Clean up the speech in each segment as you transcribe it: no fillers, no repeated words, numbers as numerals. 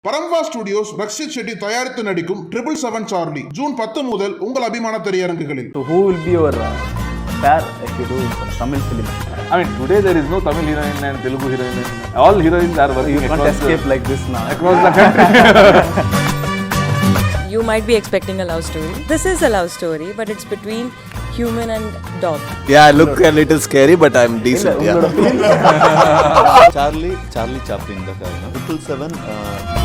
பரம்வா studios Rakshit Shetty தயாரித்து நடிக்கும் 777 Charlie June 10 முதல் உங்கள் அபிமான திரையரங்குகளில். So who will be your pair if you do Tamil film? I mean, today there is no Tamil heroine and Telugu heroine. All heroines are working. You can't escape like this now. Across the country. You might be expecting a love story. This is a love story, but it's between human and dog. Yeah, I look a little scary, but I'm decent. Yeah. Charlie Chaplin the guy. 777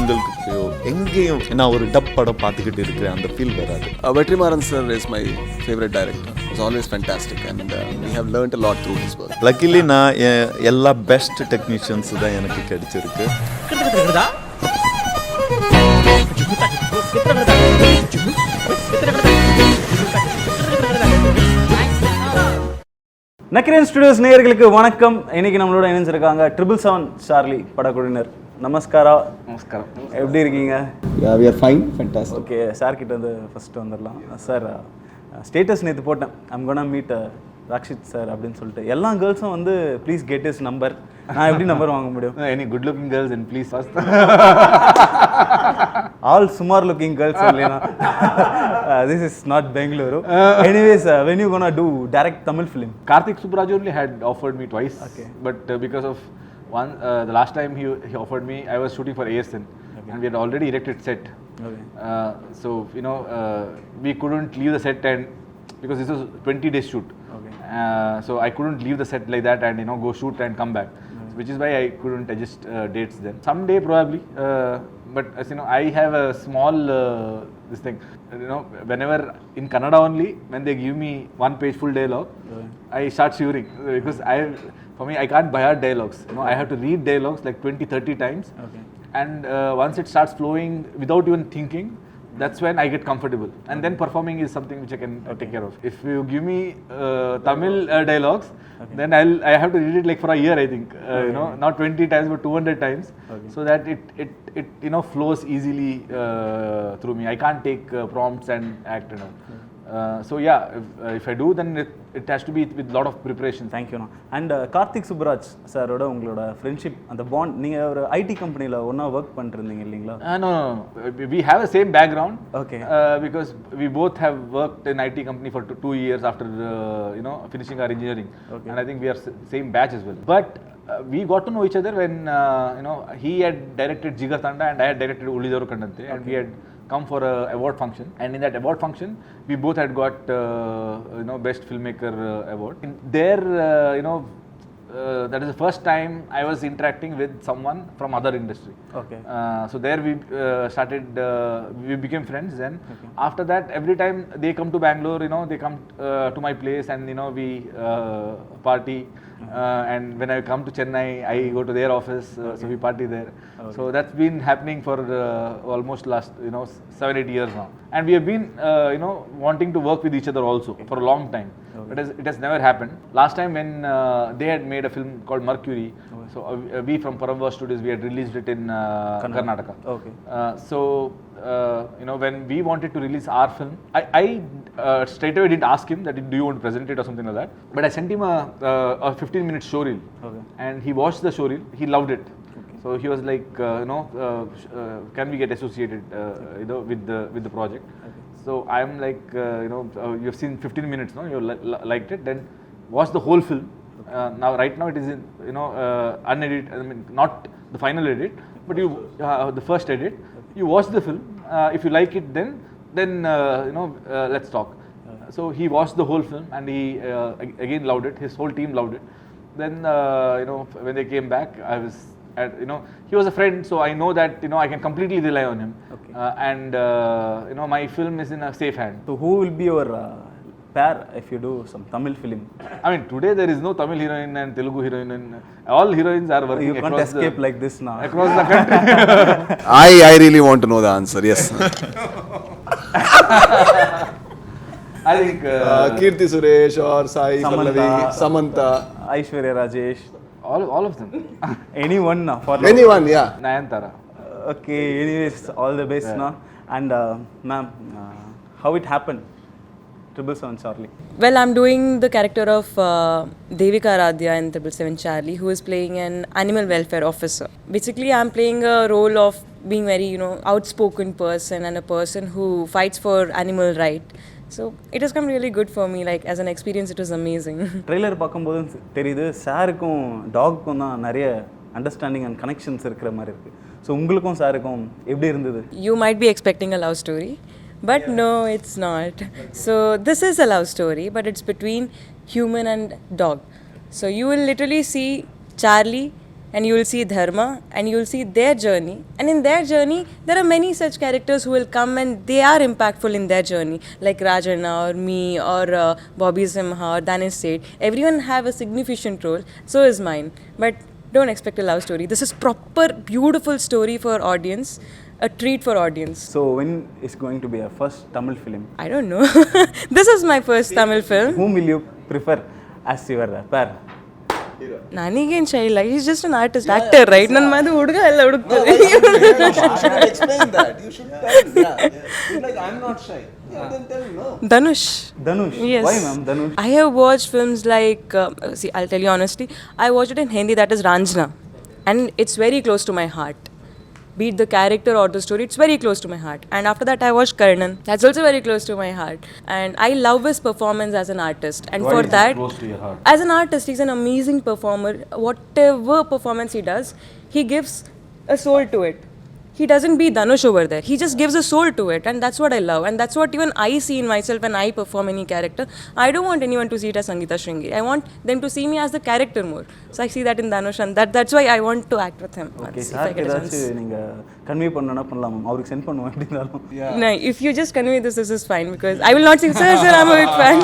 உங்களுக்கு எங்கேயும் நான் ஒரு dub படம் பார்த்துக்கிட்டு இருக்கிறேன் அந்த feel வராது. Vetrimaran sir is my favorite director. He's always fantastic and we have learned a lot through his work. Luckily நான் எல்லா பெஸ்ட் டெக்னீஷியன்ஸ் தான் எனக்கு கிடைச்சிருக்கு. நக்கீரன் ஸ்டுடியோஸ் நேயர்களுக்கு வணக்கம். இன்னைக்கு நம்மளோட இணைஞ்சிருக்காங்க 777 சார்லி படக்குழுவினர். நமஸ்காரம். எப்படி இருக்கீங்க? Yeah, we are fine, fantastic. Okay, sir கிட்ட வந்து ஃபர்ஸ்ட் வந்துடலாம். சார் ஸ்டேட்டஸ் நேற்று போட்டேன், ஐம் கோனா மீட் ராக்ஷித் சார் அப்படின்னு சொல்லிட்டு. எல்லா கேர்ள்ஸும் வந்து ப்ளீஸ் கெட் இஸ் நம்பர். நான் எப்படி நம்பர் வாங்க முடியும்? Any good looking girls and please first. All smart looking girls only. This is not Bengaluru. Anyways, when you gonna do direct Tamil film? Karthik Subraj only had offered me twice. Okay. But because of one, the last time he offered me, I was shooting for ASN. Okay. And we had already erected set. Okay. So we couldn't leave the set and because this was 20 days shoot. Okay. So I couldn't leave the set like that and go shoot and come back. Which is why I couldn't adjust dates then. Someday probably, but as you know, I have a small this thing. Whenever in Kannada only, when they give me one page full dialogue, I start shivering because for me I can't buy out dialogues. I have to read dialogues like 20-30 times. Okay. And once it starts flowing without even thinking, that's when I get comfortable. And then performing is something which I can take care of. If you give me Tamil dialogues, then I have to read it like for a year, I think. Not 20 times but 200 times, so that it flows easily through me. I can't take prompts and act. So yeah, if I do, then it has to be with lot of preparation. Thank you. And Karthik Subraj சாரோட உங்களோட friendship, அந்த bond, நீங்கள் ஒரு ID கம்பெனியில் ஒன்றா work பண்ணிருந்தீங்க இல்லைங்களா? No. We have the same background. Okay. Because we both have worked in IT company for 2 years after finishing our engineering. Okay. And I think we are same batch as well. But we got to know each other when he had directed Jigar Thanda and I had directed Ulidaru Kandante. Okay. And we had come for a award function, and in that award function we both had got best filmmaker award. There that is the first time I was interacting with someone from other industry. Okay. So there we started we became friends then. Okay. After that, every time they come to Bangalore, they come to my place and we party. And when I come to Chennai, I go to their office, so we party there. Okay. So that's been happening for almost last 7-8 years now, and we have been wanting to work with each other also for a long time. Okay. But it has never happened. Last time when they had made a film called Mercury, okay. So we from Paramva Studios, we had released it in Karnataka. Okay. So when we wanted to release our film, I straight away didn't ask him that do you want to present it or something like that, but I sent him a 15-minute show reel. Okay. And he watched the show reel, he loved it. Okay. So he was like can we get associated with the project? Okay. So I'm like you've seen 15 minutes, no, you liked it, then watch the whole film. Now right now it is in unedited, I mean not the final edit, but you the first edit. You watch the film, if you like it, then let's talk. So he watched the whole film and he again loved it. His whole team loved it. Then when they came back, I was he was a friend, so I know that I can completely rely on him. Okay. And my film is in a safe hand. So who will be your pair if you do some Tamil film? I mean, today there is no Tamil heroine and Telugu heroine, and all heroines are working. You can't escape like this now. Across the country. I really want to know the answer. Yes. I think Kirti Suresh or Sai Pallavi, Samantha, Aishwarya Rajesh, all of them. Anyone for anyone, yeah. Nayantara. Okay, anyways, all the best now. And ma'am, how it happened? 777 Charlie? Well, I'm doing the character of Devika Radhya in 777 Charlie, who is playing an animal welfare officer. Basically, I'm playing a role of being very, outspoken person and a person who fights for animal right. So it has come really good for me. Like as an experience, it was amazing. Trailer பார்க்கும்போது தெரியுது சாருக்கும் டாகுக்கும் தான் நிறைய understanding and connections இருக்கிற மாதிரி இருக்குது. So உங்களுக்கும் சாருக்கும் எப்படி இருந்தது? You might be expecting a love story, but no, it's not. So this is a love story, but it's between human and dog. So you will literally see Charlie and you will see Dharma and you will see their journey, and in their journey there are many such characters who will come and they are impactful in their journey, like Rajana or me or Bobby Simha or Danish Seth. Everyone have a significant role, so is mine, but don't expect a love story. This is proper beautiful story for audience, a treat for audience. So when is going to be a first Tamil film? I don't know. This is my first Tamil film. Whom will you prefer as your pair? Nanigen Shaila, he's just an artist, actor, right? Nan madu huduga ella hudugtade. You should explain that. You should tell. Yeah. You're like, I'm not shy. Yeah, then tell no. Dhanush. Dhanush? Yes. Why ma'am Dhanush? I have watched films like, see, I'll tell you honestly, I watched it in Hindi, that is Ranjana. And it's very close to my heart. Be it the character or the story, it's very close to my heart. And after that, I watched Karan. That's also very close to my heart. And I love his performance as an artist. And Why for is it that, close to your heart? as an artist, he's an amazing performer. Whatever performance he does, he gives a soul to it. He doesn't be Dhanush over there. He just gives a soul to it, and that's what I love. And that's what even I see in myself when I perform any character. I don't want anyone to see it as Sangeeta Shringi. I want them to see me as the character more. So I see that in Dhanush, and that's why I want to act with him. Okay Once, if I சாருக்கு get a chance. ஏதாச்சும் நீங்கள் convey பண்ணணும்னா பண்ணலாம் ma'am. அவருக்கு send பண்ணுவோம் எப்படி இருந்தாலும். No, if you just convey this is fine, because I will not say, sir, I'm a big fan.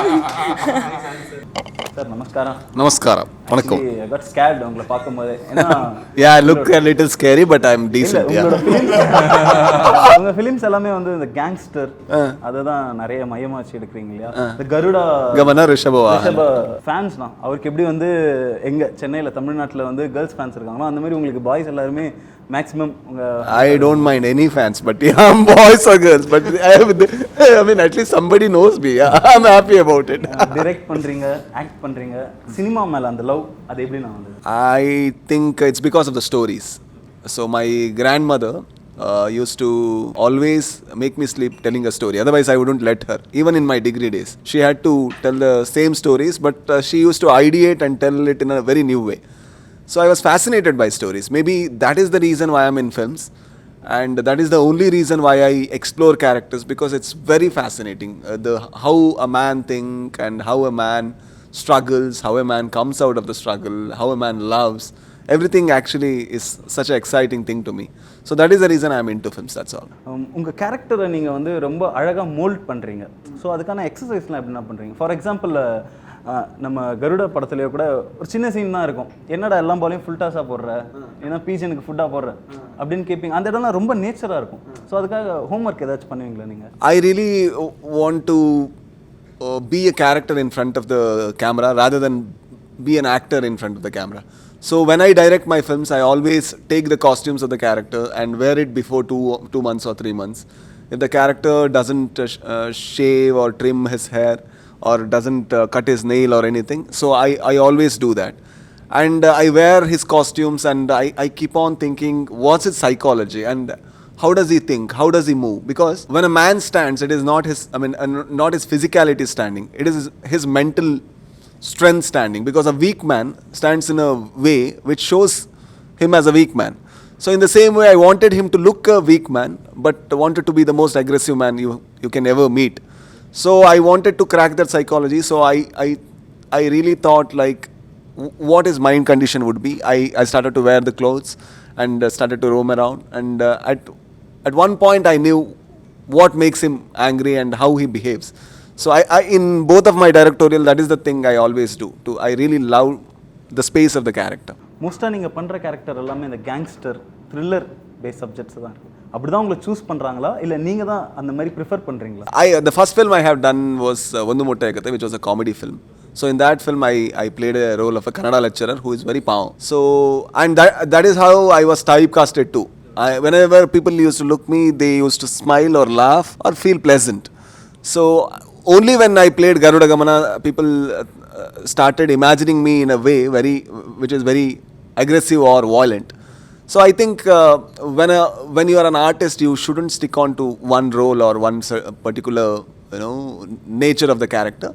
Sir நமஸ்காரம். Namaskaram. Vanakkam. Actually, I got scared உங்களை பார்க்கும்போது. ஏன்னா Yeah, I look a little scary, but I'm decent. Yeah. உங்க films எல்லாமே வந்து இந்த gangster அதை தான் நிறைய மையமா வச்சு எடுக்கிறீங்க இல்லையா? இந்த கருடா Gavana Rishabha. ஃபேன்ஸ் தான் அவருக்கு எப்படி வந்து எங்க சென்னையில் தமிழ்நாட்டில் வந்து கேர்ள்ஸ் ஃபேன்ஸ் இருக்காங்களோ அந்த மாதிரி உங்களுக்கு பாய்ஸ் எல்லாருமே மேக்ஸிமம் உங்க I don't mind any fans, but yeah, boys or girls. But I mean, at least somebody knows me. Yeah, I'm happy about it. Direct பண்றீங்க, ஆக்ட் பண்றீங்க, சினிமா மேல அந்த லவ் அது எப்படி நான் வந்து I think it's because of the stories. So my grandmother used to always make me sleep telling a story. Otherwise, I wouldn't let her. Even in my degree days, she had to tell the same stories, but she used to ideate and tell it in a very new way. So I was fascinated by stories. Maybe that is the reason why I'm in films. And that is the only reason why I explore characters, because it's very fascinating. How a man thinks and how a man struggles, how a man comes out of the struggle, how a man loves. Everything actually is such an exciting thing to me. So that is the reason I'm into films, that's all. உங்க கேரக்டரை நீங்க வந்து ரொம்ப அழகா mould பண்றீங்க. So அதுக்கான எக்ஸசைஸ்லாம் எப்படின்னா பண்றீங்க? ஃபார் எக்ஸாம்பிள் நம்ம கருட படத்துலேயே கூட ஒரு சின்ன சீன் தான் இருக்கும். என்னடா எல்லாம் போலையும் ஃபுல் டாஸாக போடுற, ஏன்னா பீஜனுக்கு ஃபுட்டாக போடுற அப்படின்னு கேட்பீங்க. அந்த இடம்லாம் ரொம்ப நேச்சராக இருக்கும். ஸோ அதுக்காக ஹோம்ஒர்க் ஏதாச்சும் பண்ணுவீங்களா நீங்கள்? I really want to be a character in front of the camera rather than be an actor in front of the camera. So when I direct my films, I always take the costumes of the character and wear it before 2 months or 3 months. If the character doesn't shave or trim his hair or doesn't cut his nail or anything, so I always do that. And I wear his costumes and I keep on thinking, what's his psychology and how does he think, how does he move? Because when a man stands, it is not his, not his physicality standing, it is his mental strength standing, because a weak man stands in a way which shows him as a weak man. So in the same way, I wanted him to look a weak man, but wanted to be the most aggressive man you can ever meet. So I wanted to crack that psychology. So I really thought like what his mind condition would be. I started to wear the clothes and started to roam around. And at one point I knew what makes him angry and how he behaves. So I in both of my directorial, that is the thing I always do. I really love the space of the character. மோஸ்ட்டாக நீங்கள் பண்ணுற character எல்லாமே இந்த gangster thriller base subjects தான் இருக்குது. அப்படி தான் உங்களை சூஸ் பண்ணுறாங்களா இல்லை நீங்கள் தான் அந்த மாதிரி ப்ரிஃபர் பண்ணுறீங்களா? The first film I have done was Vandu Motta Ekathe, which was a comedy film. So in that film I played a role of a Kannada lecturer who is very pav. So and that is how I was typecasted too. Whenever people used to look me, they used to smile or laugh or feel pleasant. So only when I played Garuda Gamana, people started imagining me in a way which is very aggressive or violent. So I think when you are an artist, you shouldn't stick on to one role or one particular nature of the character.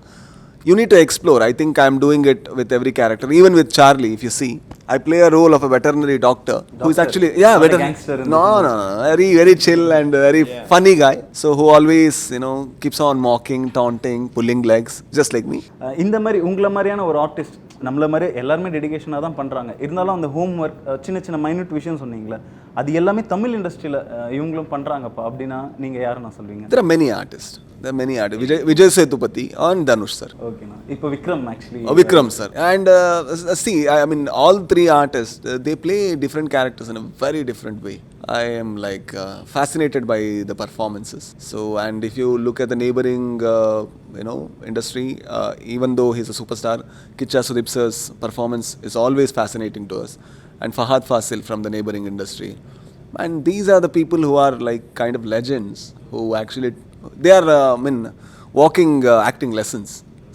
You need to explore. I think I'm doing it with every character. Even with Charlie, if you see, I play a role of a veterinary doctor who is actually not a gangster in no, very very chill and very funny guy. So who always keeps on mocking, taunting, pulling legs, just like me. இந்த மாதிரி உங்களை மாதிரியான ஒரு artist நம்மள மாதிரி எல்லாருமே டெடிகேஷனாக தான் பண்ணுறாங்க. இருந்தாலும் அந்த ஹோம் ஒர்க் சின்ன சின்ன மைன்யூட் விஷயம் சொன்னீங்களே, அது எல்லாமே தமிழ் இண்டஸ்ட்ரியில் இவங்களும் பண்ணுறாங்கப்பா அப்படின்னா நீங்கள் யாரை நான் சொல்வீங்க? There are many artists. Vijay Sethupathi and Dhanush sir. ஓகேண்ணா. இப்போ Vikram actually Vikram sir. And see, I mean, all three artists, they play different characters in a very different way. I am like fascinated by the performances. So, and if you look at the neighboring, industry, even though he's a superstar, Kicha Sudeep sir's performance is always fascinating to us. And Fahad Fasil from the neighboring industry. And these are the people who are like kind of legends who actually, they are, walking acting lessons.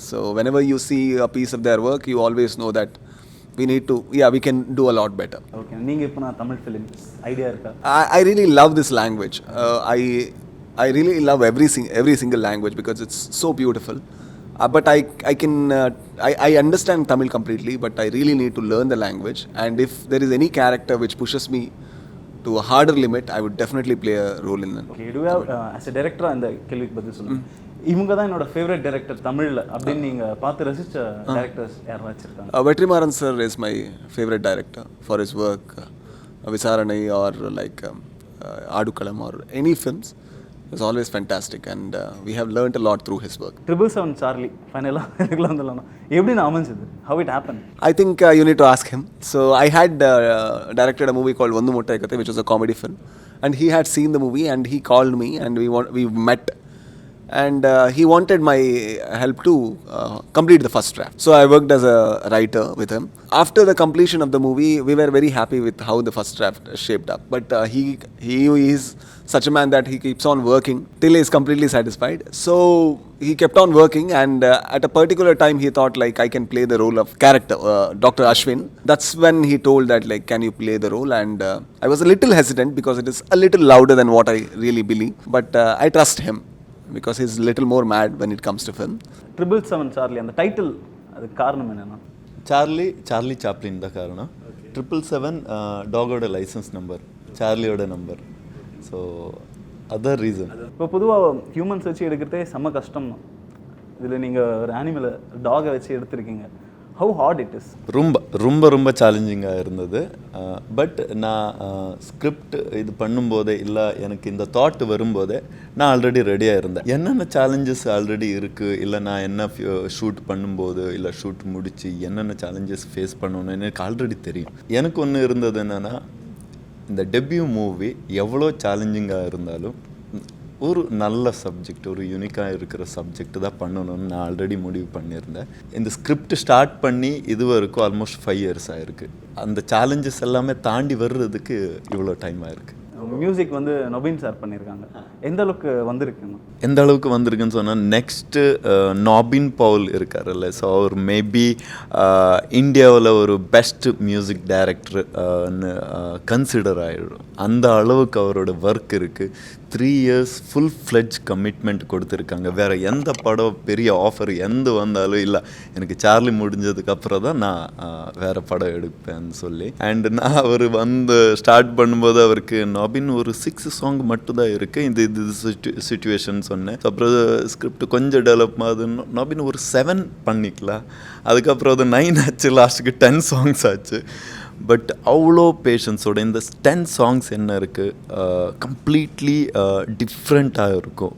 So whenever you see a piece of their work, you always know that we can do a lot better. Okay. நீங்கள் இப்போ நான் Tamil films idea இருக்கா? I really love this language. I really love every single language because it's so beautiful. But I understand Tamil completely, but I really need to learn the language. And if there is any character which pushes me to a harder limit, I would definitely play a role in that. Okay, do you have as a director அந்த கேள்விக்கு பதில் சொல்லுங்க. இவங்க தான் என்னோட favourite director தமிழ்ல அப்படின்னு நீங்க பார்த்து ரசிச்ச டைரக்டர்ஸ் யாரெல்லாம் வச்சிருக்காங்க? Vetrimaran sir is my favorite director for his work, Visaranai or like Adukalam or any films. It's always fantastic and we have learnt a lot through his work. 777 Charlie ஃபைனலாக எனக்குலாம் வந்துடலாம். எப்படி நான் அமைஞ்சது? How it happened? I think you need to ask him. So I had directed a movie called Vandu Mottai Kathe, which was a comedy film, and he had seen the movie and he called me and we met. And he wanted my help to complete the first draft. So I worked as a writer with him. After the completion of the movie, we were very happy with how the first draft shaped up. But he is such a man that he keeps on working till he is completely satisfied. So he kept on working and at a particular time he thought like I can play the role of character, Dr. Ashwin. That's when he told that like can you play the role, and I was a little hesitant because it is a little louder than what I really believe. But I trust him because he's a little more mad when it comes to film. 777 Charlie அந்த title அதுக்கு காரணம் என்னன்னா? Charlie Chaplin தான் காரணம். 777 டாகோட licence number, சார்லியோட number. So other reason. இப்போ பொதுவாக ஹியூமன்ஸ் வச்சு எடுக்கிறதே செம்ம கஷ்டம் தான். இதில் நீங்கள் ஒரு அனிமலை டாகை வச்சு எடுத்திருக்கீங்க. How heart it is? ரொம்ப சேலஞ்சிங்காக இருந்தது. பட் நான் ஸ்கிரிப்ட் இது பண்ணும்போதே இல்லை எனக்கு இந்த தாட் வரும்போதே நான் ஆல்ரெடி ரெடியாக இருந்தேன். என்னென்ன சேலஞ்சஸ் ஆல்ரெடி இருக்குது, இல்லை நான் என்ன ஷூட் பண்ணும்போது இல்லை ஷூட் முடித்து என்னென்ன சேலஞ்சஸ் ஃபேஸ் பண்ணணும்னு எனக்கு ஆல்ரெடி தெரியும். எனக்கு ஒன்று இருந்தது என்னென்னா, இந்த டெபியூ மூவி எவ்வளோ சேலஞ்சிங்காக இருந்தாலும் ஒரு நல்ல சப்ஜெக்ட், ஒரு யூனிக்காக இருக்கிற சப்ஜெக்ட் தான் பண்ணணும்னு நான் ஆல்ரெடி முடிவு பண்ணியிருந்தேன். இந்த ஸ்கிரிப்ட் ஸ்டார்ட் பண்ணி இது வரைக்கும் ஆல்மோஸ்ட் 5 years ஆகிருக்கு. அந்த சேலஞ்சஸ் எல்லாமே தாண்டி வர்றதுக்கு இவ்வளோ டைம் ஆகிருக்கு. மியூசிக் வந்து நொபின் சார் பண்ணியிருக்காங்க. எந்த அளவுக்கு வந்திருக்குன்னு சொன்னால், நெக்ஸ்ட்டு நாபின் பவுல் இருக்கார்ல, ஸோ அவர் மேபி இந்தியாவில் ஒரு பெஸ்ட் மியூசிக் டைரக்டர்னு கன்சிடர் ஆகிடும். அந்த அளவுக்கு அவரோட ஒர்க் இருக்குது. 3 years ஃபுல் ஃப்ளெட்ஜ் கமிட்மெண்ட் கொடுத்துருக்காங்க. வேறு எந்த படம் பெரிய ஆஃபர் எந்த வந்தாலும் இல்லை, எனக்கு சார்லி முடிஞ்சதுக்கப்புறம் தான் நான் வேறு படம் எடுப்பேன்னு சொல்லி. அண்ட் நான் அவர் வந்து ஸ்டார்ட் பண்ணும்போது அவருக்கு நாபின் ஒரு 6 songs மட்டும்தான் இருக்குது, இது சிச்சுவேஷன் சொன்னேன். அப்புறம் ஸ்கிரிப்ட் கொஞ்சம் டெவலப் ஆகுது, நாபின் ஒரு 7 பண்ணிக்கலாம். அதுக்கப்புறம் அது 9 ஆச்சு, லாஸ்ட்டுக்கு 10 songs ஆச்சு. பட் அவ்வளோ பேஷன்ஸோட இந்த 10 songs என்ன இருக்குது, கம்ப்ளீட்லி டிஃப்ரெண்ட்டாக இருக்கும்,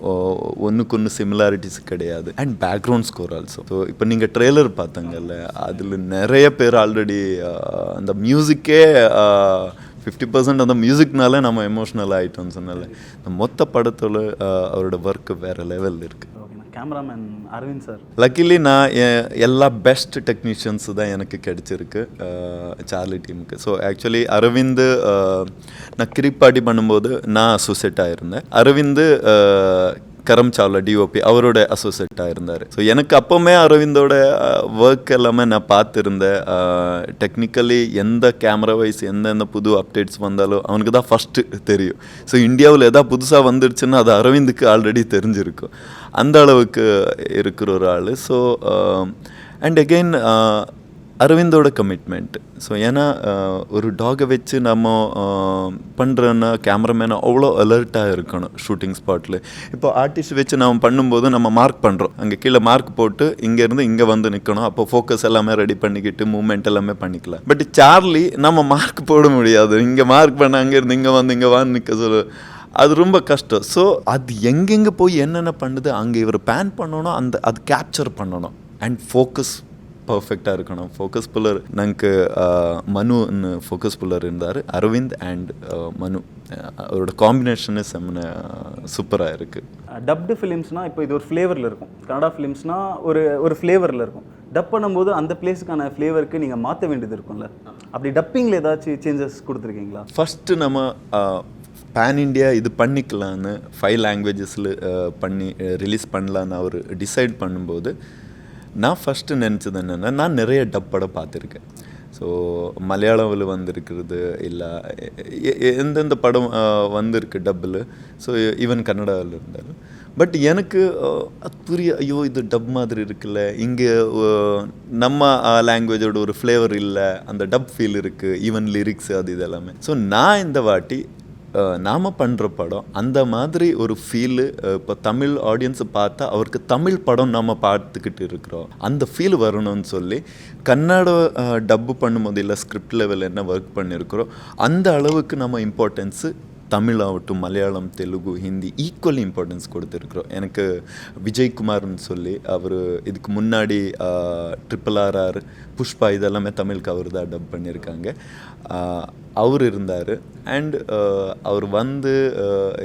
ஒன்றுக்கு ஒன்று சிமிலாரிட்டிஸ் கிடையாது. And background score also. So இப்போ நீங்கள் ட்ரெய்லர் பார்த்தாங்கல்ல, அதில் நிறைய பேர் ஆல்ரெடி அந்த மியூசிக்கே 50% அந்த மியூசிக்னால நம்ம எமோஷ்னல் ஆகிட்டோம்னு சொன்னால, இந்த மொத்த படத்தில் அவரோட ஒர்க்கு வேறு லெவலில் இருக்குது. கேமராமேன் அரவிந்த் சார், லக்கிலி நான் எல்லா பெஸ்ட் டெக்னீஷியன்ஸ் தான் எனக்கு கிடைச்சிருக்கு சார்லி டீமுக்கு. ஸோ ஆக்சுவலி அரவிந்த் நான் கிரிப்பாட்டி பண்ணும்போது நான் அசோசியேட் ஆகிருந்தேன். அரவிந்த் கரம் சாவ்லா டிஓபி அவரோட அசோசியேட்டாக இருந்தார். ஸோ எனக்கு அப்போவுமே அரவிந்தோட ஒர்க் எல்லாமே நான் பார்த்துருந்தேன். டெக்னிக்கலி எந்த கேமரா வைஸ் எந்தெந்த புது அப்டேட்ஸ் வந்தாலும் அவனுக்கு தான் ஃபஸ்ட்டு தெரியும். ஸோ இந்தியாவில் எதாவது புதுசாக வந்துடுச்சுன்னா அது அரவிந்துக்கு ஆல்ரெடி தெரிஞ்சிருக்கும். அந்த அளவுக்கு இருக்கிற ஒரு ஆள். ஸோ அண்ட் அகெயின் அரவிந்தோட கமிட்மெண்ட். ஸோ ஏன்னா ஒரு டாகை வச்சு நம்ம பண்ணுறோன்னா கேமராமேனை அவ்வளோ அலர்ட்டாக இருக்கணும் ஷூட்டிங் ஸ்பாட்டில். இப்போ ஆர்டிஸ்ட் வச்சு நம்ம பண்ணும்போது நம்ம மார்க் பண்ணுறோம், அங்கே கீழே மார்க் போட்டு இங்கேருந்து இங்கே வந்து நிற்கணும். அப்போ ஃபோக்கஸ் எல்லாமே ரெடி பண்ணிக்கிட்டு மூமெண்ட் எல்லாமே பண்ணிக்கலாம். பட் சார்லி நம்ம மார்க் போட முடியாது, இங்கே மார்க் பண்ண அங்கேருந்து இங்கே வந்து நிற்க சொல்ல, அது ரொம்ப கஷ்டம். ஸோ அது எங்கெங்கே போய் என்னென்ன பண்ணுது அங்கே இவர் பேன் பண்ணணும், அது கேப்சர் பண்ணணும். அண்ட் ஃபோக்கஸ் பர்ஃபெக்டாக இருக்கணும். ஃபோக்கஸ் புல்லர் நமக்கு மனுன்னு ஃபோக்கஸ் புல்லர் இருந்தார். அரவிந்த் அண்ட் மனு அவரோட காம்பினேஷனு செம்ம சூப்பராக இருக்குது. டப்டு ஃபிலிம்ஸ்னால் இப்போ இது ஒரு ஃப்ளேவரில் இருக்கும், கன்னடா ஃபிலிம்ஸ்னால் ஒரு ஃப்ளேவரில் இருக்கும். டப் பண்ணும்போது அந்த பிளேஸுக்கான ஃப்ளேவருக்கு நீங்கள் மாற்ற வேண்டியது இருக்கும்ல, அப்படி டப்பிங்கில் ஏதாச்சும் சேஞ்சஸ் கொடுத்துருக்கீங்களா? ஃபஸ்ட்டு நம்ம பேன் இண்டியா இது பண்ணிக்கலான்னு 5 லாங்குவேஜஸில் பண்ணி ரிலீஸ் பண்ணலான்னு அவர் டிசைட் பண்ணும்போது நான் ஃபஸ்ட்டு நினச்சது என்னென்னா, நான் நிறைய டப் படம் பார்த்துருக்கேன். ஸோ மலையாளவில் வந்திருக்கிறது இல்லை எந்தெந்த படம் வந்திருக்கு டப்பில். ஸோ ஈவன் கன்னடாவில் இருந்தாலும். பட் எனக்கு புரிய, ஐயோ இது டப் மாதிரி இருக்குல்ல, இங்கே நம்ம லாங்குவேஜோட ஒரு ஃப்ளேவர் இல்லை, அந்த டப் ஃபீல் இருக்குது, ஈவன் லிரிக்ஸ் அது இது எல்லாமே. ஸோ நான் இந்த வாட்டி நாம் பண்ணுற படம் அந்த மாதிரி ஒரு ஃபீலு. இப்போ தமிழ் ஆடியன்ஸை பார்த்தா அவருக்கு தமிழ் படம் நம்ம பார்த்துக்கிட்டு இருக்கிறோம், அந்த ஃபீல் வரணும்னு சொல்லி கன்னட டப்பு பண்ணும்போது இல்லை ஸ்கிரிப்ட் லெவல் என்ன ஒர்க் பண்ணியிருக்கிறோம் அந்த அளவுக்கு நம்ம இம்பார்ட்டன்ஸு தமிழ் ஆகட்டும் மலையாளம் தெலுங்கு ஹிந்தி ஈக்குவல் இம்பார்ட்டன்ஸ் கொடுத்துருக்குறோம். எனக்கு விஜய்குமார்னு சொல்லி அவர் இதுக்கு முன்னாடி RRR புஷ்பா இதெல்லாமே தமிழுக்கு அவர் தான் டப் பண்ணியிருக்காங்க. அவர் இருந்தார். அண்ட் அவர் வந்து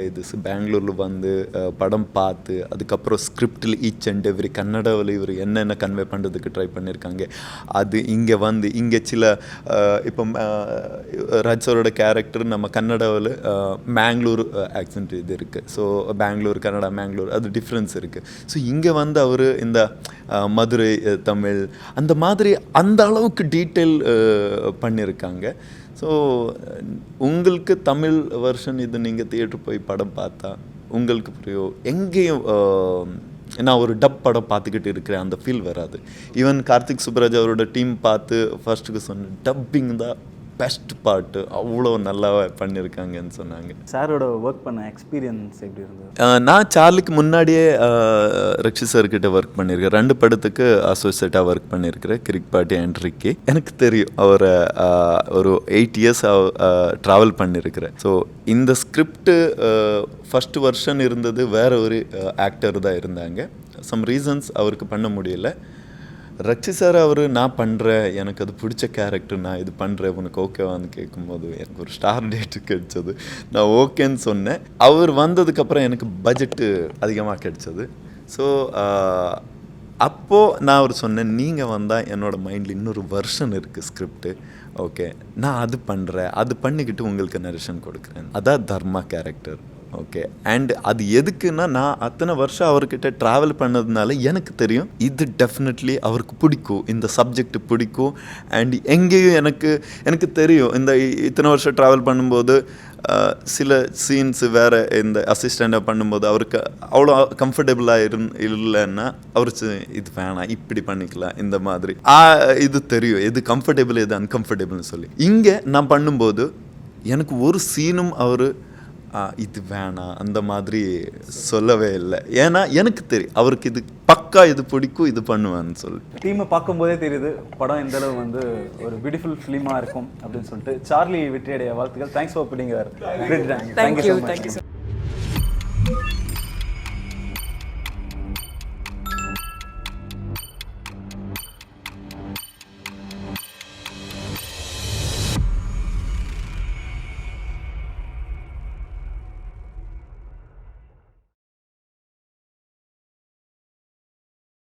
இது பெங்களூரில் வந்து படம் பார்த்து அதுக்கப்புறம் ஸ்கிரிப்டில் ஈச் அண்ட் எவ்ரி கன்னடாவில் இவர் என்னென்ன கன்வே பண்ணுறதுக்கு ட்ரை பண்ணியிருக்காங்க. அது இங்கே வந்து இங்கே சில இப்போ ராஜ்சரோட கேரக்டர் நம்ம கன்னடாவில் மேங்களூர் ஆக்சென்ட் இது இருக்குது. ஸோ பெங்களூர் கன்னடா மேங்களூர் அது டிஃப்ரென்ஸ் இருக்குது. ஸோ இங்கே வந்து அவர் இந்த மதுரை தமிழ் அந்த மாதிரி அந்த அளவுக்கு டீட்டெயில் பண்ணியிருக்காங்க. ஸோ உங்களுக்கு தமிழ் வெர்ஷன் இது நீங்கள் தியேட்டர் போய் படம் பார்த்தா உங்களுக்கு புரியும். எங்கேயும் நான் ஒரு டப் படம் பார்த்துக்கிட்டு இருக்கிறேன் அந்த ஃபீல் வராது. ஈவன் கார்த்திக் சுப்ராஜ் அவரோட டீம் பார்த்து ஃபர்ஸ்ட்டுக்கு சொன்ன டப்பிங் தான் பெஸ்ட் பார்ட்டு, அவ்வளோ நல்லா பண்ணியிருக்காங்கன்னு சொன்னாங்க. சாரோட ஒர்க் பண்ண எக்ஸ்பீரியன்ஸ் எப்படி இருந்தது? நான் சார்லிக்கு முன்னாடியே ரக்ஷித் சார்கிட்ட ஒர்க் பண்ணியிருக்கேன். 2 படத்துக்கு அசோசியேட்டாக ஒர்க் பண்ணியிருக்கிறேன், கிரிக் பாட்டி அண்ட் ரிக்கி. எனக்கு தெரியும் அவரை ஒரு 8 இயர்ஸ் ட்ராவல் பண்ணியிருக்கிறேன். ஸோ இந்த ஸ்கிரிப்டு ஃபஸ்ட்டு வெர்ஷன் இருந்தது வேறு ஒரு ஆக்டர் தான் இருந்தாங்க. சம் ரீசன்ஸ் அவருக்கு பண்ண முடியல. ரக்ஷித் சார் அவர் நான் பண்ணுறேன், எனக்கு அது பிடிச்ச கேரக்டர், நான் இது பண்ணுறேன், உனக்கு ஓகேவான்னு கேட்கும்போது எனக்கு ஒரு ஸ்டார் டேட்டு கிடைச்சது. நான் ஓகேன்னு சொன்னேன். அவர் வந்ததுக்கப்புறம் எனக்கு பட்ஜெட்டு அதிகமாக கிடைச்சது. ஸோ அப்போது நான் அவர் சொன்னேன், நீங்கள் வந்தால் என்னோடய மைண்டில் இன்னொரு வெர்ஷன் இருக்குது ஸ்கிரிப்டு, ஓகே நான் அது பண்ணுறேன், அது பண்ணிக்கிட்டு உங்களுக்கு நரேஷன் கொடுக்குறேன். அதான் தர்மா கேரக்டர். ஓகே. அண்ட் அது எதுக்குன்னா நான் அத்தனை வருஷம் அவர்கிட்ட ட்ராவல் பண்ணதுனால எனக்கு தெரியும் இது டெஃபினெட்லி அவருக்கு பிடிக்கும், இந்த சப்ஜெக்ட் பிடிக்கும். அண்ட் எங்கேயும் எனக்கு தெரியும் இந்த இத்தனை வருஷம் ட்ராவல் பண்ணும்போது சில சீன்ஸ் வேறு இந்த அசிஸ்டண்ட்டாக பண்ணும்போது அவருக்கு அவ்வளோ கம்ஃபர்டபுளாக இல்லைன்னா அவருக்கு இது வேணாம் இப்படி பண்ணிக்கலாம் இந்த மாதிரி இது தெரியும் எது கம்ஃபர்டபுள் எது அன்கம்ஃபர்டபுள்னு சொல்லி. இங்கே நான் பண்ணும்போது எனக்கு ஒரு சீனும் அவர் இது வேணாம் அந்த மாதிரி சொல்லவே இல்லை. ஏன்னா எனக்கு தெரியும் அவருக்கு இது பக்கா இது பிடிக்கும், இது பண்ணுவேன்னு சொல்லி. டீமை பார்க்கும்போதே தெரியுது படம் எந்த அளவு வந்து ஒரு பியூட்டிஃபுல் ஃபிலிமாக இருக்கும் அப்படின்னு சொல்லிட்டு. சார்லி வெற்றியடைய வாழ்த்துக்கள். Thanks for putting your great time. Thank you so much.